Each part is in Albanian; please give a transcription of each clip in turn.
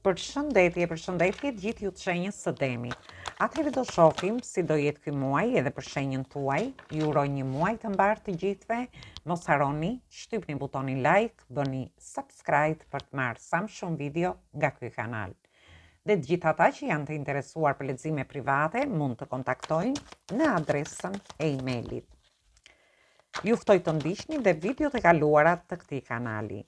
Përshëndetje gjithë ju të shenjës së demit. Atëherë do shohim si do jetë ky muaj edhe për shenjën tuaj. Ju uroj një muaj të mbarë të gjithëve. Mos harroni, shtypni butonin like, bëni subscribe për të marrë sa më shumë video nga ky kanal. Dhe të gjithë ata që janë të interesuar për lexime private mund të kontaktojnë në adresën e emailit. Ju ftoj të ndiqni dhe videot e kaluara të këtij kanali.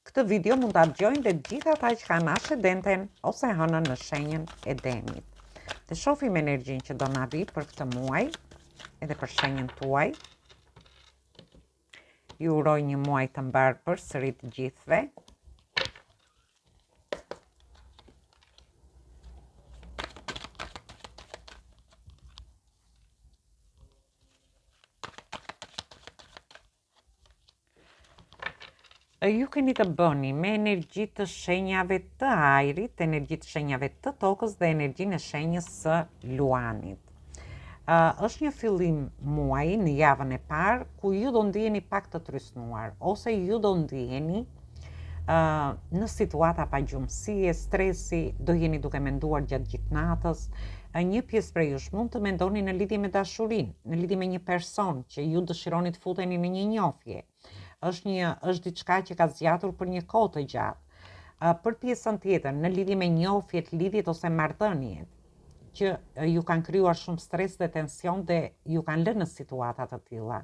Këtë video mund të dëgjojnë dhe gjithë ata që kanë ascendenten ose hënën në shenjën e demit. Të shohim energjinë që do na vi për këtë muaj edhe për shenjën tuaj. Ju uroj një muaj të mbarë përsëri të gjithëve. Ju keni të bëni me energji të shenjave të ajrit, energji të shenjave të tokës dhe energjinë e shenjës së luanit. Është një fillim muaji në javën e parë ku ju do ndiheni pak të trysnuar ose ju do ndiheni në situata pagjumësie, stresi, do jeni duke menduar gjatë gjithë natës. Një pjesë prej jush mund të mendoni në lidhje me dashurinë, në lidhje me një person që ju dëshironi të futeni në një njohje. Është diçka që ka zgjatur për një kohë të gjatë. Për pjesën tjetër, në lidhje me njohjet, lidhjet ose marrëdhëniet, që ju kanë krijuar shumë stres dhe tension dhe ju kanë lënë në situata të tilla.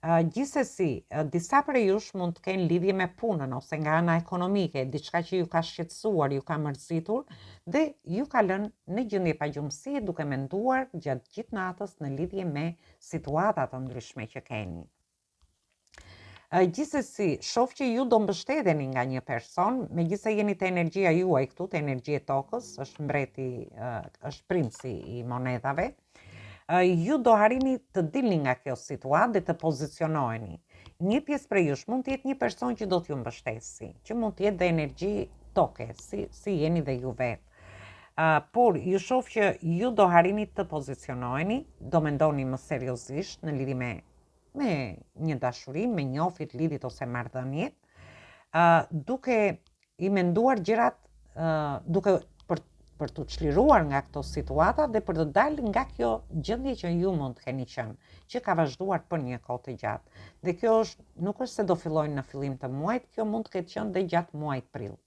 Gjithsesi, disa prej jush mund të kenë lidhje me punën ose nga ana ekonomike, diçka që ju ka shqetësuar, ju ka mërzitur dhe ju ka lënë në gjendje pagjumësie duke menduar gjatë gjithë natës në lidhje me situata të ndryshme që keni. Gjithsesi, shoh që ju do mbështeteni nga një person, megjithëse jeni te energjia juaj këtu, te energjia e tokës, është mbreti, është princi i monedhave. Ju do harrini të dilni nga kjo situatë dhe të pozicionoheni. Një pjesë prej jush mund të jetë një person që do t'ju mbështesi, që mund të jetë dhe energji toke, si jeni dhe ju vetë. Por ju shoh që ju do harrini të pozicionoheni, do mendoni më seriozisht në lidhje me një dashuri, me njohjet, lidhjet ose marrëdhëniet, duke i menduar gjërat, duke për të çliruar nga këto situata dhe për të dalë nga kjo gjendje që ju mund të keni qenë, që ka vazhduar për një kohë të gjatë. Dhe kjo nuk është se do fillojnë në fillim të muajit, kjo mund të ketë qenë dhe gjatë muajit prill.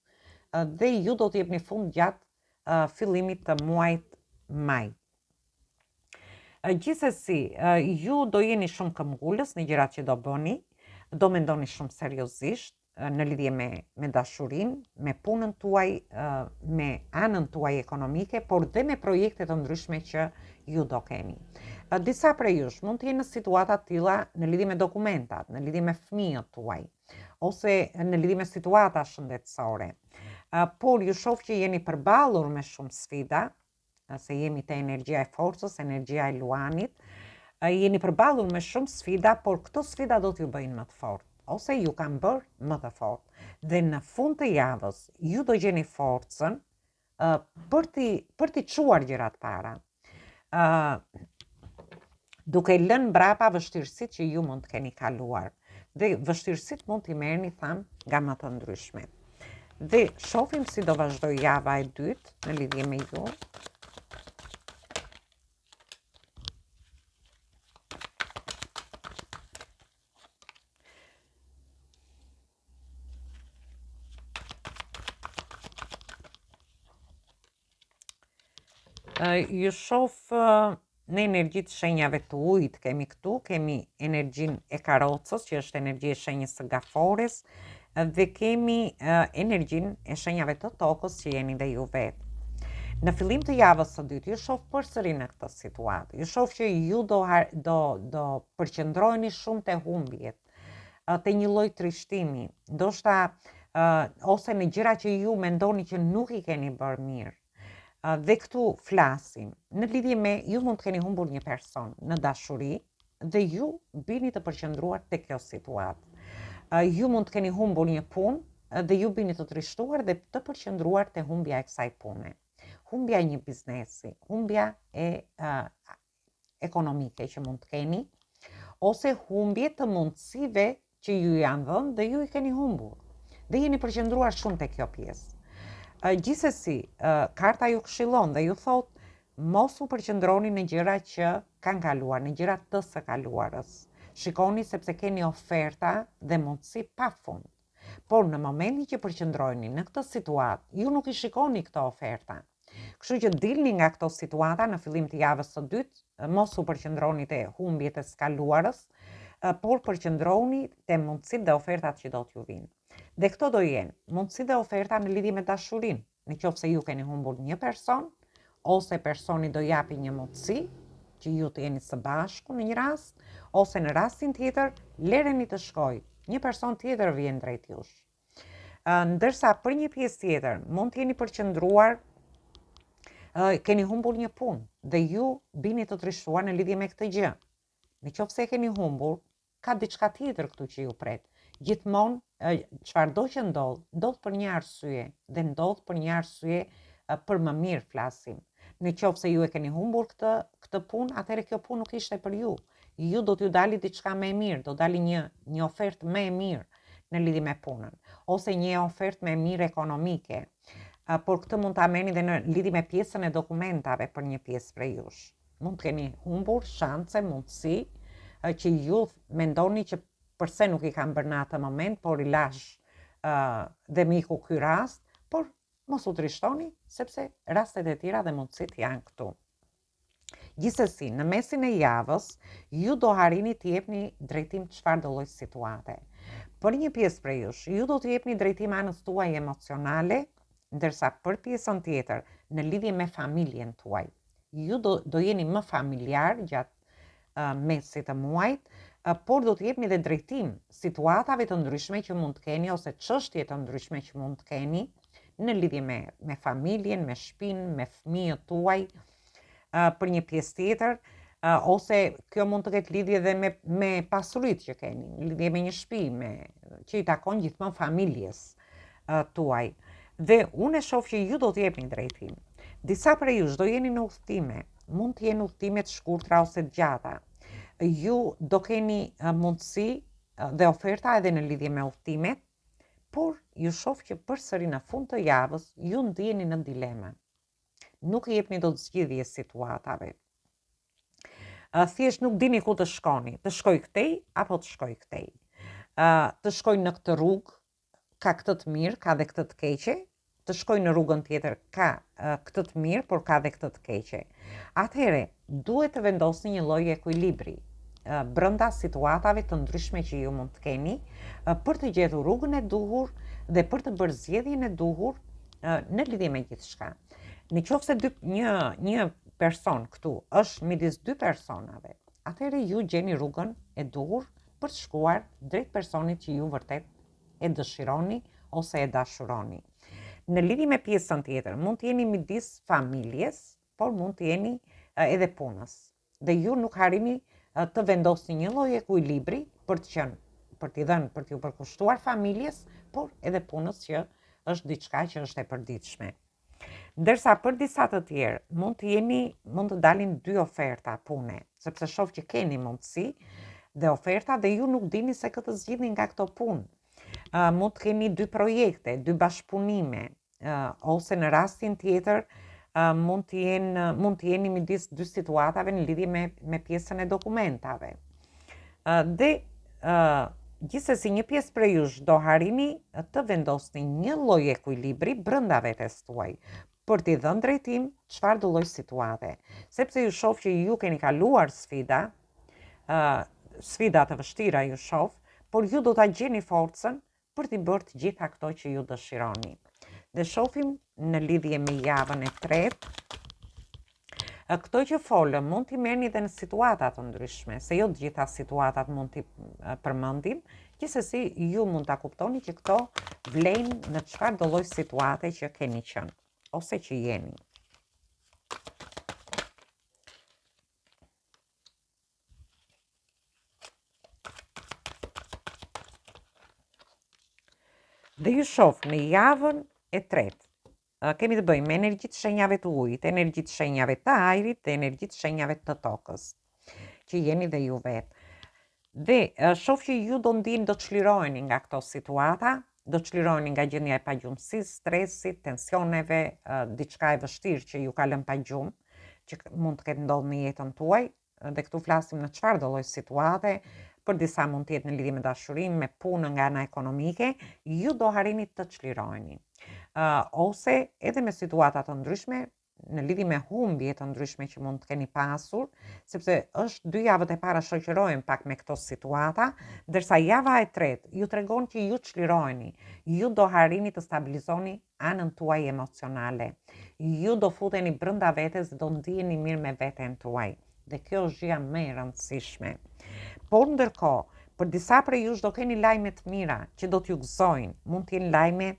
Dhe ju do të jepni fund gjatë fillimit të muajit maj. Gjithsesi, ju do jeni shumë këmbgulës në gjërat që do bëni, do mendoni shumë seriozisht në lidhje me dashurinë, me punën tuaj, me anën tuaj ekonomike, por dhe me projekte të ndryshme që ju do keni. Disa prej jush mund të jenë në situata të tilla në lidhje me dokumentat, në lidhje me fëmijët tuaj, ose në lidhje me situata shëndetësore. Por ju shoh që jeni përballur me shumë sfida, se jemi te energjia e forcës, energjia e luanit, jeni përballur me shumë sfida, por këto sfida do t'ju bëjnë më të fortë, ose ju kanë bërë më të fortë. Dhe në fund të javës, ju do gjeni forcën për t'i çuar gjërat para. Duke lënë mbrapa vështirësitë që ju mund të keni kaluar. Dhe vështirësitë mund t'i merrni, nga më të ndryshmet. Dhe shohim si do vazhdoj java e dytë në lidhje me ju. Ju shoh në energji të shenjave të ujit, kemi energjinë e karocës, që është energji e shenjës së gafores, dhe kemi energjinë e shenjave të tokës, që jeni dhe ju vetë. Në fillim të javës së dytë, ju shoh përsëri në këtë situatë. Ju shoh që ju do përqendroheni shumë te humbjet, te një lloj trishtimi, ndoshta ose në gjëra që ju mendoni që nuk i keni bërë mirë. Dhe këtu flasim në lidhje me ju mund të keni humbur një person në dashuri dhe ju bini të përqendruar te kjo situatë. Ju mund të keni humbur një punë dhe ju bini të trishtuar dhe të përqendruar te humbja e kësaj pune. Humbja e një biznesi, humbja e ekonomike që mund të keni, ose humbje të mundësive që ju janë dhënë dhe ju i keni humbur. Dhe jeni përqendruar shumë te kjo pjesë. Gjithsesi, karta ju këshillon dhe ju thot mos u përqendroni në gjëra që kanë kaluar, në gjëra të së kaluarës. Shikoni sepse keni oferta dhe mundësi pafund. Por në momentin që përqendroheni në këtë situatë, ju nuk i shikoni këto oferta. Kështu që dilni nga këto situata në fillim të javës së dytë, mos u përqendroni te humbjet e skaluarës, por përqendrohuni te mundësitë dhe ofertat që do t'ju vinë. Dhe këto do jenë mundësitë dhe oferta në lidhje me dashurinë, nëse ju keni humbur një person ose personi do japi një mundësi që ju të jeni së bashku në një rast, ose në rastin tjetër lereni të shkojë një person tjetër vjen drejt jush. Ndërsa për një pjesë tjetër mund të jeni përqendruar, keni humbur një punë dhe ju bini të trishtuar në lidhje me këtë gjë. Nëse e keni humbur, ka diçka tjetër këtu që ju pret. Gjithmonë çfarëdo që ndodh për një arsye dhe ndodh për një arsye për më mirë flasim. Nëse ju e keni humbur këtë punë, atëherë kjo punë nuk ishte për ju. Ju do t'ju dali diçka më e mirë, do dali një ofertë më e mirë në lidhje me punën, ose një ofertë më e mirë ekonomike. Por këtë mund ta merrni dhe në lidhje me pjesën e dokumentave për një pjesë prej jush. Mund të keni humbur shanse, mundësi që ju mendoni që përse nuk i kam bërë në atë moment, por i lash dhe më iku ky rast, por mos u trishtoni sepse rastet e tjera dhe mundësitë janë këtu. Gjithsesi, në mesin e javës, ju do harrini të jepni drejtim çfarë do lloj situate. Për një pjesë prej jush, ju do të jepni drejtim anës tuaj emocionale, ndërsa për pjesën tjetër, në lidhje me familjen tuaj, ju do jeni më familjar gjatë mesit të muajit, por do të jepni dhe drejtim situatave të ndryshme që mund të keni ose çështje të ndryshme që mund të keni në lidhje me familjen, me shtëpinë, me fëmijët tuaj. Për një pjesë tjetër, ose kjo mund të ketë lidhje dhe me pasuritë që keni, lidhje me një shtëpi, që i takon gjithmonë familjes tuaj. Dhe unë e shoh që ju do të jepni drejtim. Disa prej jush do jeni në udhëtime, mund të jenë udhëtime të shkurtra ose të gjata. Ju do keni mundësi dhe oferta edhe në lidhje me udhëtimet, por ju shoh që përsëri në fund të javës ju ndiheni në dilema. Nuk i jepni dot zgjidhje situatave. Thjesht nuk dini ku të shkoni, të shkoj këtej apo të shkoj këtej. Të shkoj në këtë rrugë, ka këtë të mirë, ka dhe këtë të keqe, të shkoj në rrugën tjetër, ka këtë të mirë, por ka dhe këtë të keqe. Atëherë, duhet të vendosni një lloj ekuilibri brenda situatave të ndryshme që ju mund të keni, për të gjetur rrugën e duhur dhe për të bërë zgjedhjen e duhur në lidhje me gjithçka. Nëse një person këtu është midis dy personave, atëherë ju gjeni rrugën e duhur për të shkuar drejt personit që ju vërtet e dëshironi ose e dashuroni. Në lidhje me pjesën tjetër, mund të jeni midis familjes, por mund të jeni edhe punës. Dhe ju nuk harrini të vendosni një lloj ekuilibri për t'ju përkushtuar familjes, por edhe punës që është diçka që është e përditshme. Ndërsa për disa të tjerë mund të dalin dy oferta pune, sepse shoh që keni mundësi dhe oferta dhe ju nuk dini se këtë zgjidhni nga këto punë. Mund të keni dy projekte, dy bashkëpunime, ose në rastin tjetër mund të jeni midis dy situatave në lidhje me pjesën e dokumentave. Dhe gjithsesi një pjesë prej jush do harrini të vendosni një lloj ekuilibri brenda vetes tuaj për t'i dhënë drejtim çfarë do lloj situate, sepse ju shoh që ju keni kaluar sfida të vështira ju shoh, por ju do ta gjeni forcën për t'i bërë të gjitha këto që ju dëshironi. Dhe shohim në lidhje me javën e tretë, këto që folëm mund t'i merrni edhe në situata të ndryshme, se jo të gjitha situatat mund t'i përmendim, gjithsesi ju mund ta kuptoni që këto vlejnë në çfarë do lloj situate që keni qenë ose që jeni. Dhe ju shoh në javën e tretë, kemi të bëjmë me energjitë shenjave të ujit, energjitë shenjave të ajrit dhe energjitë shenjave të tokës, që jeni dhe ju vetë. Dhe shoh që ju do ndihni, do të çliroheni nga këto situata, do çliroheni nga gjendja e pagjumësisë, stresit, tensioneve, diçka e vështirë që ju ka lënë pa gjumë, që mund të ketë ndodhur në jetën tuaj, dhe këtu flasim në çfarë do lloj situate, për disa mund të jetë në lidhje me dashurinë, me punën nga ana ekonomike, ju do harrini të çliroheni. Ose edhe me situata të ndryshme, në lidhje me humbje të ndryshme që mund të keni pasur, sepse është 2 javët e para shoqërohen pak me këto situata, ndërsa java e tretë ju tregon që ju çliroheni, ju do harrini të stabilizoni anën tuaj emocionale, ju do futeni brenda vetes dhe do ndiheni mirë me veten tuaj. Dhe kjo është gjëja më e rëndësishme. Por ndërkohë, për disa prej jush do keni lajme të mira që do t'ju gëzojnë, mund t'jenë lajme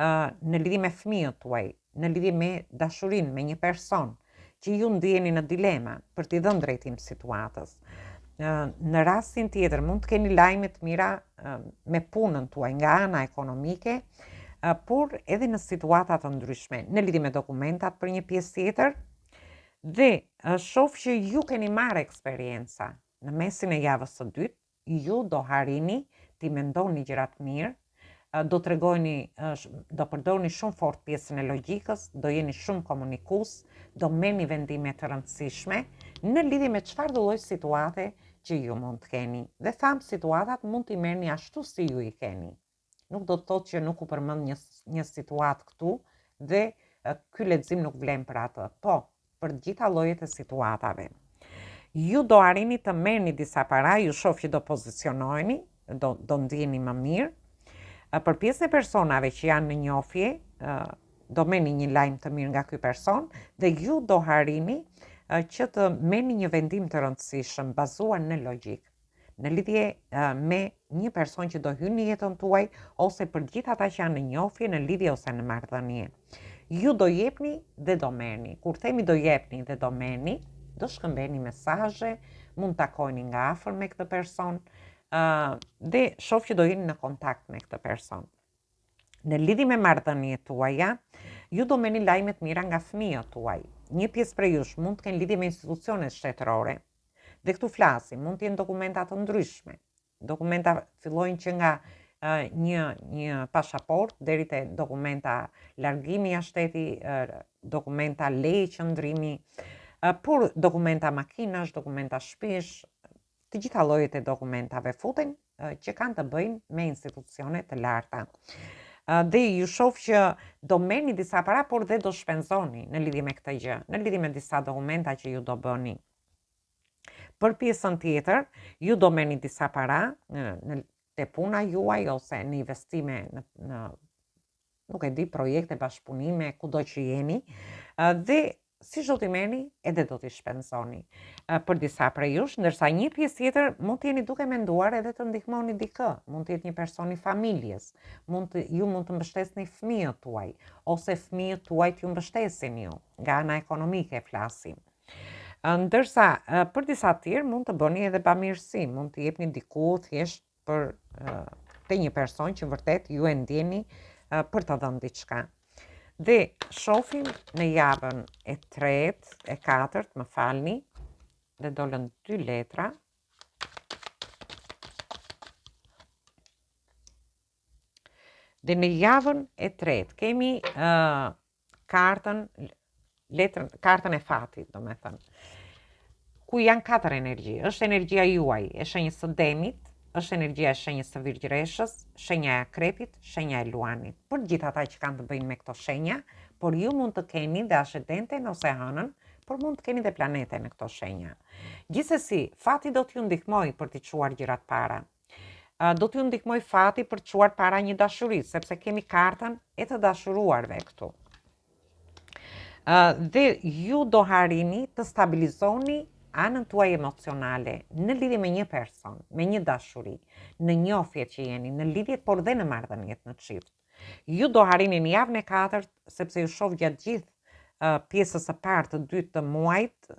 në lidhje me fëmijët tuaj, në lidhje me dashurinë me një person që ju ndiheni në dilema për t'i dhënë drejtim situatës. Në rastin tjetër mund të keni lajme të mira me punën tuaj nga ana ekonomike, por edhe në situata të ndryshme, në lidhje me dokumentat për një pjesë tjetër, dhe shoh që ju keni marrë eksperienca në mesin e javës së dytë, ju do harrini t'i mendoni gjërat mirë, do do përdorni shumë fort pjesën e logjikës, do jeni shumë komunikues, do merrni vendime të rëndësishme në lidhje me çfarë do lloj situate që ju mund të keni. Dhe tham situatat mund t'i merrni ashtu si ju i keni. Nuk do të thotë që nuk u përmend një situatë këtu dhe ky lexim nuk vlen për atë. Po, për të gjitha llojet e situatave. Ju do arrini të merrni disa para, ju shoh që do pozicionoheni, do ndiheni më mirë. Për pjesën e personave që janë në njohje, do merrni një lajm të mirë nga ky person dhe ju do harrini që të merrni një vendim të rëndësishëm bazuar në logjik, në lidhje me një person që do hyjë në jetën tuaj ose për gjithë ata që janë në njohje, në lidhje ose në marrëdhënie. Ju do jepni dhe do merrni. Kur themi do jepni dhe do merrni, do shkëmbeni mesazhe, mund takojeni nga afër me këtë person, dhe shoh që do jeni në kontakt me këtë person. Në lidhje me marrëdhëniet tuaja, ju do merrni lajme të mira nga fëmijët tuaj. Një pjesë prej jush mund të kenë lidhje me institucionet shtetërore. Dhe këtu flasim, mund të jenë dokumenta të ndryshme. Dokumenta fillojnë që nga një pasaport deri te dokumenta largimi nga shteti, dokumenta leje qëndrimi, por dokumenta makinash, dokumenta shtëpish, të gjitha llojet e dokumentave futen që kanë të bëjnë me institucione të larta. Dhe ju shoh që do merrni disa para, por dhe do shpenzoni në lidhje me këtë gjë, në lidhje me disa dokumenta që ju do bëni. Për pjesën tjetër, ju do merrni disa para te puna juaj ose në investime në nuk e di, projekte, bashkëpunime, kudo që jeni, dhe si do t'i merrni, edhe do t'i shpenzoni për disa prej jush, ndërsa një pjesë tjetër mund të jeni duke menduar edhe të ndihmoni dikë, mund të jetë një person i familjes, ju mund të mbështesni fëmijët tuaj, ose fëmijët tuaj t'ju mbështesin ju, nga ana ekonomike flasim. Ndërsa për disa tjerë mund të bëni edhe bamirësi, mund të jepni diku thjesht për te një person që vërtet ju e ndjeni për të dhënë diçka. Dhe shohim në javën e tretë, e katërt, më falni, dhe dolën 2 letra. Dhe në javën e tretë kemi kartën e fatit, domethënë, ku janë 4 energji. Është energjia juaj, e shenjës së demit, është energjia e shenjës së virgjëreshës, shenja e akrepit, shenja e luanit. Për gjithë ata që kanë të bëjnë me këto shenja, por ju mund të keni dhe ascendenten ose hënën, por mund të keni dhe planete në këto shenja. Gjithsesi, fati do t'ju ndihmoj për t'i çuar gjërat para. Do t'ju ndihmoj fati për të çuar para një dashurie, sepse kemi kartën e të dashuruarve këtu. Dhe ju do harrini të stabilizoni anën tuaj emocionale në lidhje me një person, me një dashuri, në njohje që jeni, në lidhjet por dhe në marrëdhëniet në çift. Ju do harrini në javën e katërt, sepse ju shoh gjatë gjithë pjesës së parë të dytë të muajit,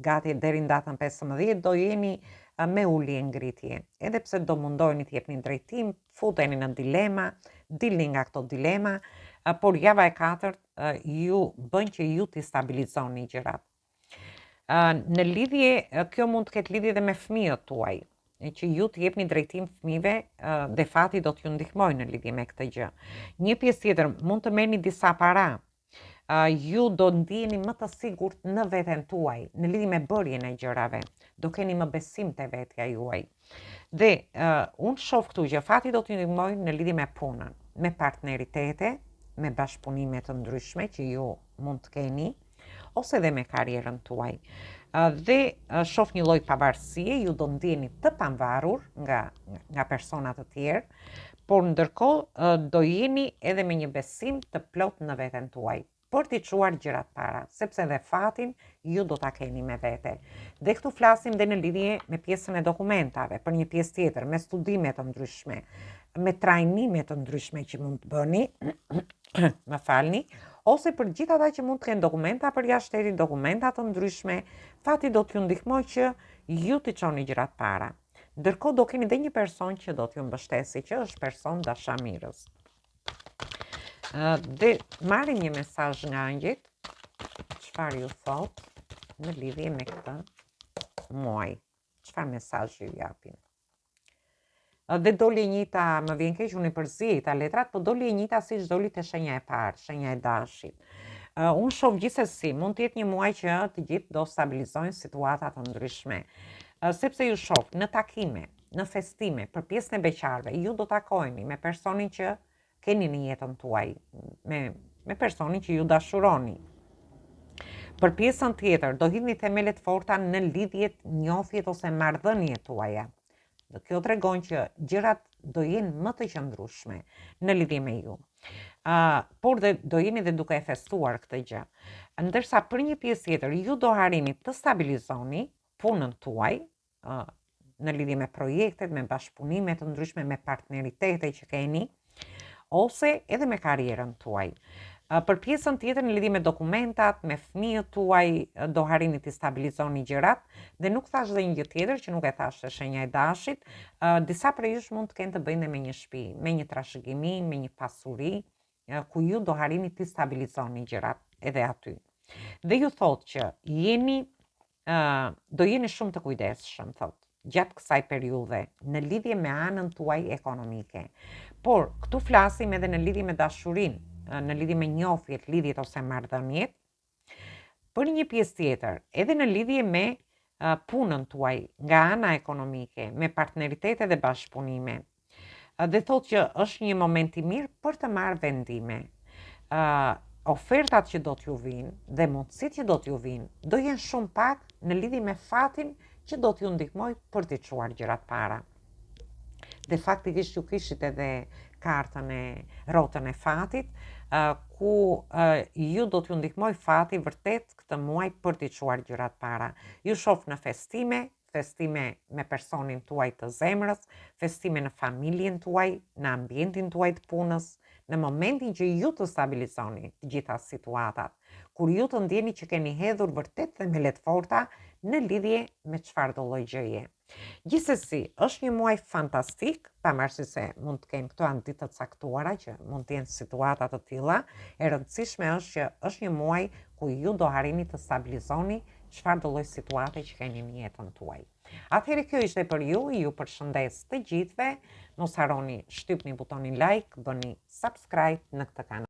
gati deri në datën 15, do jeni me ulje ngritje. Edhe pse do mundoheni të jepni drejtim, futeni në dilema, dilni nga këto dilema, por java e katërt ju bën që ju t'i stabilizoni gjërat. Në lidhje, kjo mund të ketë lidhje dhe me fëmijët tuaj. që ju të jepni drejtim fëmijëve dhe fati do t'ju ndihmojë në lidhje me këtë gjë. Një pjesë tjetër, mund të merrni disa para. Ju do ndiheni më të sigurt në veten tuaj, në lidhje me bërjen e gjërave. Do keni më besim te vetja juaj. Dhe unë shoh këtu që fati do t'ju ndihmojë në lidhje me punën, me partneritete, me bashkëpunime të ndryshme që ju mund të keni, ose dhe me karrierën tuaj. Dhe shoh një lloj pavarësie, ju do ndiheni të pavarur nga persona të tjerë, por ndërkohë do jeni edhe me një besim të plot në veten tuaj për t'i çuar gjërat para, sepse dhe fatin ju do ta keni me vete. Dhe këtu flasim dhe në lidhje me pjesën e dokumentave, për një pjesë tjetër, me studime të ndryshme, me trajnime të ndryshme që mund të bëni, më falni, ose për gjithë ata që mund të kenë dokumenta për jashtë shtetit, dokumenta të ndryshme, fati do t'ju ndihmojë që ju t'i çoni gjërat para. Ndërkohë do keni dhe një person që do t'ju mbështesi, që është person dashamirës. Dhe marrim një mesazh nga angjit, çfarë ju thot në lidhje me këtë muaj. Çfarë mesazhi ju japin? Dhe doli e njëjta, më vjen keq, unë i përzijeta letrat, po doli e njëjta siç doli te shenja e parë, shenja e dashit. Unë shoh gjithsesi, mund të jetë një muaj që të gjithë do stabilizojnë situata të ndryshme. Sepse ju shoh në takime, në festime, për pjesën e beqarëve, ju do takoheni me personin që keni në jetën tuaj, me personin që ju dashuroni. Për pjesën tjetër, do hidhni themelet forta në lidhjet, njohjet ose marrëdhëniet tuaja. Dhe kjo tregon që gjërat do jenë më të qëndrueshme në lidhje me ju. Por do jeni dhe duke e festuar këtë gjë. Ndërsa për një pjesë tjetër, ju do harrini të stabilizoni punën tuaj, në lidhje me projektet, me bashkëpunime të ndryshme, me partneritete që keni, ose edhe me karrierën tuaj. Për pjesën tjetër, në lidhje me dokumentat, me fëmijët tuaj, do harrini të stabilizoni gjërat, dhe nuk thash dhe një gjë tjetër që nuk e thash se shenja e dashit, disa prej jush mund të kenë të bëjnë me një shtëpi, me një trashëgimi, me një pasuri, ku ju do harrini të stabilizoni gjërat edhe aty. Dhe ju thot që do jeni shumë të kujdesshëm, thot, gjatë kësaj periudhe, në lidhje me anën tuaj ekonomike. Por, këtu flasim edhe në lidhje me dashurinë, në lidhje me njohjet, lidhjet ose marrëdhëniet. Për një pjesë tjetër, edhe në lidhje me punën tuaj nga ana ekonomike, me partneritete dhe bashkëpunime. Dhe thot që është një moment i mirë për të marrë vendime. Ofertat që do t'ju vinë dhe mundësitë që do t'ju vinë do jenë shumë pak në lidhje me fatin që do t'ju ndihmoj për t'i çuar gjërat para. Dhe faktikisht ju kishit edhe kartën e rrotën e fatit, ku ju do t'ju ndihmoj fati vërtet këtë muaj për t'i çuar gjërat para. Ju shoh në festime me personin tuaj të zemrës, festime në familjen tuaj, në ambientin tuaj të punës, në momentin që ju të stabilizoni të gjitha situatat, kur ju të ndjeni që keni hedhur vërtet themelet forta në lidhje me çfarëdo lloj gjëje. Gjithsesi, është një muaj fantastik, pavarësisht se mund të kenë këto anë ditë të caktuara që mund të jenë situata të tilla, e rëndësishme është që është një muaj ku ju do harrini të stabilizoni çfarëdo lloj situate që keni në jetën tuaj. Atëherë kjo ishte për ju përshëndes të gjithëve, mos harroni shtypni butonin like, bëni subscribe në këtë kanal.